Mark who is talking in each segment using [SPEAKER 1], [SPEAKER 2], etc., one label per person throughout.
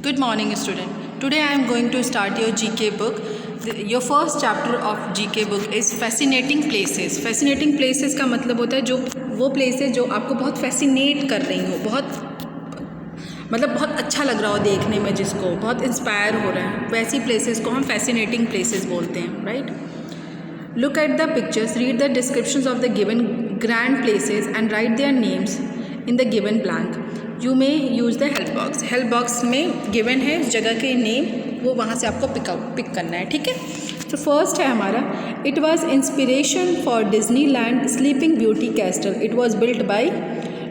[SPEAKER 1] Good morning, student. Today I am going to start your GK book. Your first chapter of GK book is fascinating places. Fascinating places का मतलब होता है जो वो places जो आपको बहुत fascinate कर रही हो, बहुत अच्छा लग रहा हो देखने में, जिसको बहुत इंस्पायर हो रहा है, वैसी places को हम fascinating places बोलते हैं, right? Look at the pictures, read the descriptions of the given grand places and write their names in the given blank. You may use the help box. Help box में given है उस जगह के name, वो वहाँ से आपको pick करना है, ठीक है. तो फर्स्ट है हमारा, it was inspiration for Disneyland sleeping beauty castle. It was built by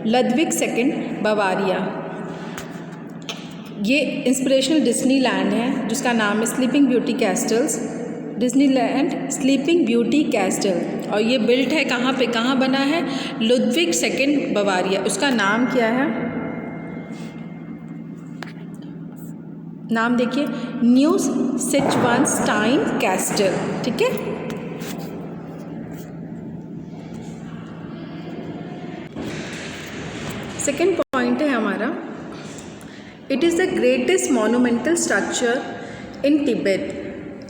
[SPEAKER 1] Ludwig II Bavaria. ये इंस्पिरेशनल डिज्नीलैंड है जिसका नाम है sleeping beauty castles, Disneyland sleeping beauty castle. और ये बिल्ट है कहाँ बना है? Ludwig II Bavaria. उसका नाम क्या है? नाम देखिए, न्यू सिचवानस्टाइन कैस्टल, ठीक है. सेकेंड पॉइंट है हमारा, it is the greatest monumental structure in Tibet.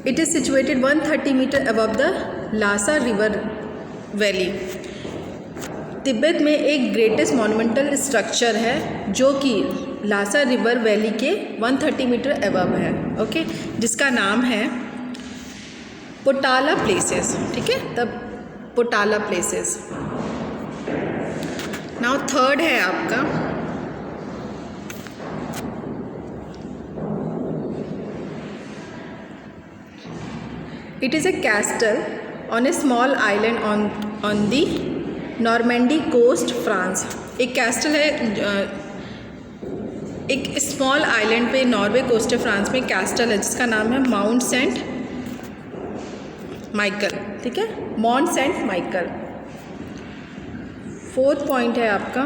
[SPEAKER 1] It is situated 130 metre above the Lhasa river valley. Tibet में एक ग्रेटेस्ट मोनूमेंटल स्ट्रक्चर है जो कि लासा रिवर वैली के 130 मीटर अबव है, ओके, जिसका नाम है पोटाला प्लेसेस, ठीक है. तब पोटाला प्लेसेस. नाउ थर्ड है आपका, it is a castle on a small island on the Normandy coast, France. एक कैस्टल है एक स्मॉल आइलैंड पे, नॉर्वे कोस्ट है, फ्रांस में कैस्टल है जिसका नाम है माउंट सेंट माइकल, ठीक है, Mount Saint Michael. Fourth point है आपका,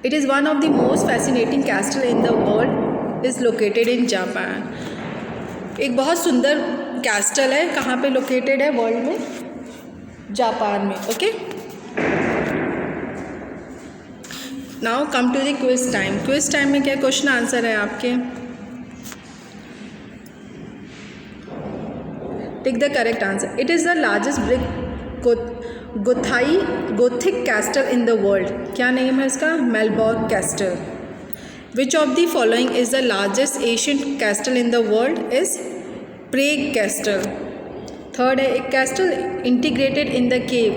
[SPEAKER 1] it is one of the most fascinating castle in the world, is located in Japan. एक बहुत सुंदर कैस्टल है, कहाँ पे लोकेटेड है? वर्ल्ड में, जापान में, okay. Now come to the quiz time. Quiz time में क्या क्वेश्चन आंसर है आपके? Take the correct answer. It is the largest brick gothic castle in the world. क्या नेम है इसका? Malbork castle. Which of the following is the largest Asian castle in the world? Is Prague castle. Third है, एक castle integrated in the cave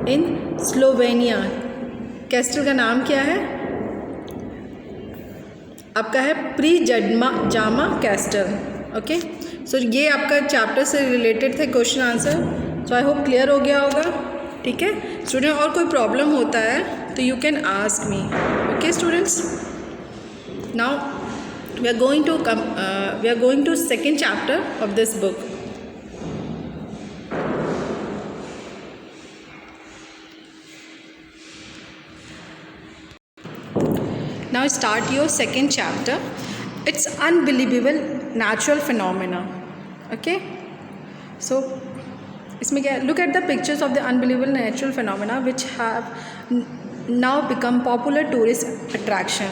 [SPEAKER 1] in Slovenia. Castle का नाम क्या है? आपका है प्रीजडमा कैस्टल, ओके. सो ये आपका चैप्टर से रिलेटेड थे question answer. So I hope clear हो गया होगा, ठीक है स्टूडेंट. और कोई प्रॉब्लम होता है तो you can ask me, okay students. Now we are going to second chapter of this book. Now start your second chapter. It's unbelievable natural phenomena, okay. So इसमें क्या, look at the pictures of the unbelievable natural phenomena which have now become popular tourist attraction.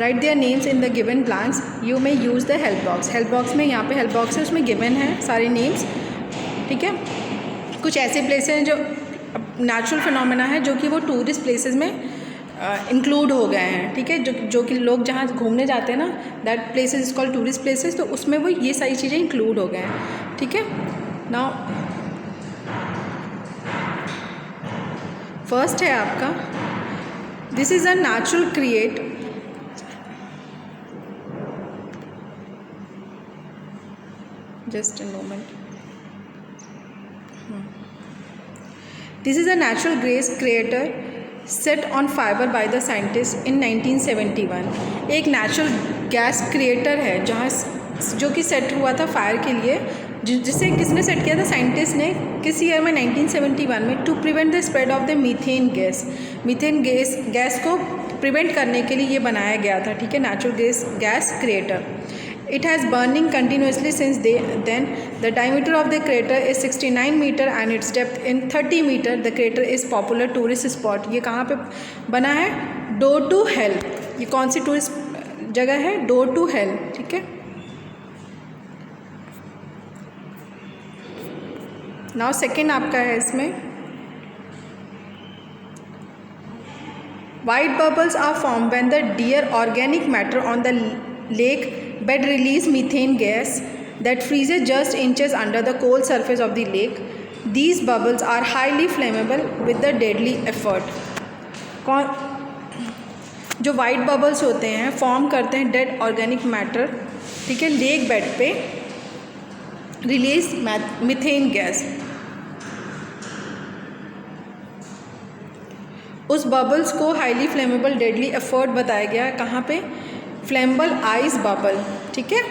[SPEAKER 1] Right their names in the given blanks. You may use the help box. Help box में यहाँ पे help box है, उसमें given है सारे names, ठीक है. कुछ ऐसे प्लेसेस हैं जो नेचुरल फिनोमेना है जो कि वो टूरिस्ट प्लेसेस में इंक्लूड हो गए हैं, ठीक है. जो कि लोग जहाँ घूमने जाते हैं ना, that places is called tourist places. तो उसमें वो ये सारी चीज़ें इंक्लूड हो गए हैं, ठीक है. नाउ फर्स्ट है आपका, this is a natural create. Just a moment. This is a natural gas crater set on fire by the scientists in 1971. एक नेचुरल गैस क्रिएटर है जहाँ जो कि सेट हुआ था फायर के लिए, जिसे किसने सेट किया था? साइंटिस्ट ने. किस ईयर में? 1971 में. To prevent the spread of the methane gas. Methane gas को प्रिवेंट करने के लिए ये बनाया गया था, ठीक है, natural gas creator. It has burning continuously since then. The diameter of the crater is 69 meter and its depth in 30 meter. The crater is popular tourist spot. ये कहाँ पे बना है? Door to hell. ये कौन सी टूरिस्ट जगह है door to hell, ठीक है। नाउ सेकेंड आपका है इसमें white bubbles are formed when the dear organic matter on the lake bed release methane gas that freezes just inches under the cold surface of the lake. These bubbles are highly flammable with the deadly effort. जो white bubbles होते हैं form करते हैं dead organic matter, ठीक है, lake bed पे release methane gas. उस bubbles को हाईली फ्लेमेबल डेडली एफर्ट बताया गया है, कहाँ पे? फ्लेमेबल आइस बबल, ठीक है।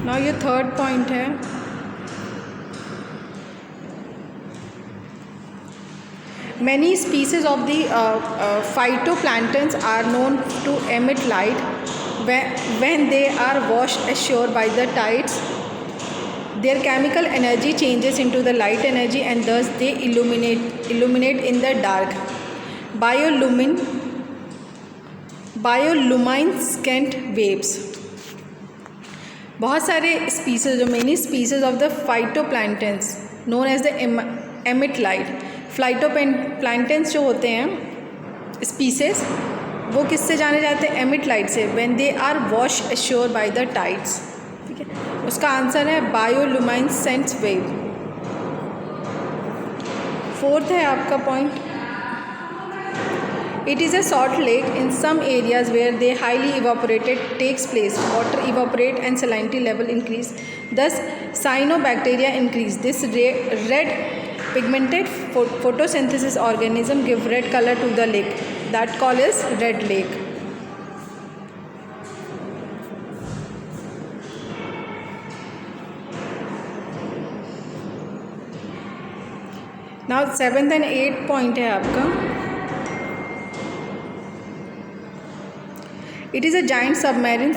[SPEAKER 1] नाउ ये थर्ड पॉइंट है, many species of the phytoplanktons are known to emit light when they are washed ashore by the tides. Their chemical energy changes into the light energy and thus they illuminate in the dark. Bioluminescent waves. बहुत सारे species, जो many species of the phytoplanktons known as the emit light. Phytoplanktons जो होते हैं species, वो किससे जाने जाते हैं? एमिट लाइट से। When they are wash ashore by the tides, ठीक है। उसका आंसर है बायोलुमिनेसेंट वेव। फोर्थ है आपका point, it is a salt lake in some areas where they highly evaporated takes place, water evaporate and salinity level increase, thus cyanobacteria increase, this red pigmented photosynthesis organism give red color to the lake, that call is red lake. Now 7th and 8th point है आपका, it is a giant submarine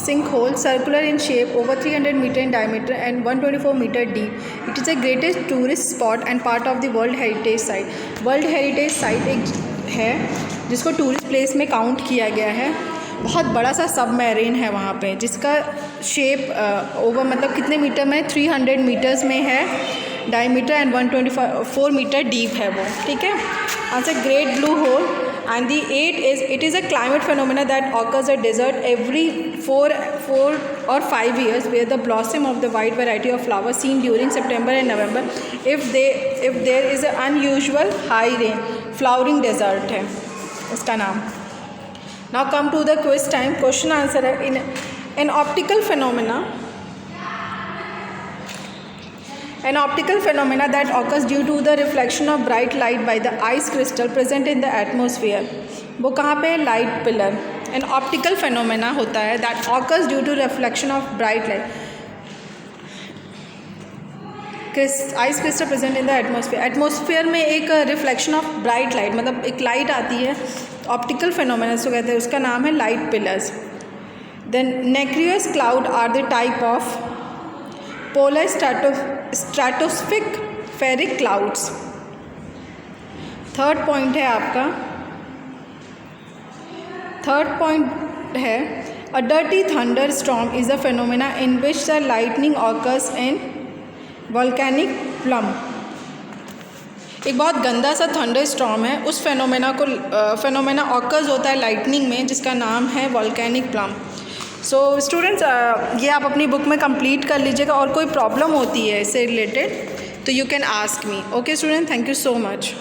[SPEAKER 1] sinkhole circular in shape, over 300 meter in diameter and 124 meter deep. It is the greatest tourist spot and part of the World Heritage Site. World Heritage Site एक है जिसको tourist place में count किया गया है। बहुत बड़ा सा सबमरीन है वहाँ पे, जिसका शेप ओवर मतलब कितने मीटर में? 300 मीटर्स में है डायमीटर एंड 124 मीटर डीप है वो, ठीक है। Answer great blue hole. And the 8 is, it is a climate phenomena that occurs at desert every 4 or 5 years, where the blossom of the wide variety of flowers seen during September and November, if there is an unusual high rain, flowering desert है इसका नाम। Now come to the quiz time. Question answer है, in an optical phenomena that occurs due to the reflection of bright light by the ice crystal present in the atmosphere, वो कहाँ पे है? Light pillar. An optical phenomena होता है that occurs due to reflection of bright light, ice crystal present in the atmosphere. Atmosphere में एक reflection of bright light, मतलब एक लाइट आती है, ऑप्टिकल फेनोमेना उसको कहते हैं, उसका नाम है light pillars. Then nacreous cloud are the type of polar stratospheric spheric clouds. Third point है आपका, थर्ड पॉइंट है a dirty thunder storm is a phenomena in which the lightning occurs in volcanic plume. एक बहुत गंदा सा thunder storm है, उस phenomena occurs होता है लाइटनिंग में, जिसका नाम है वॉल्केनिक प्लम। सो स्टूडेंट्स, ये आप अपनी बुक में कंप्लीट कर लीजिएगा, और कोई प्रॉब्लम होती है इससे रिलेटेड तो you can ask me. Okay student, thank you so much.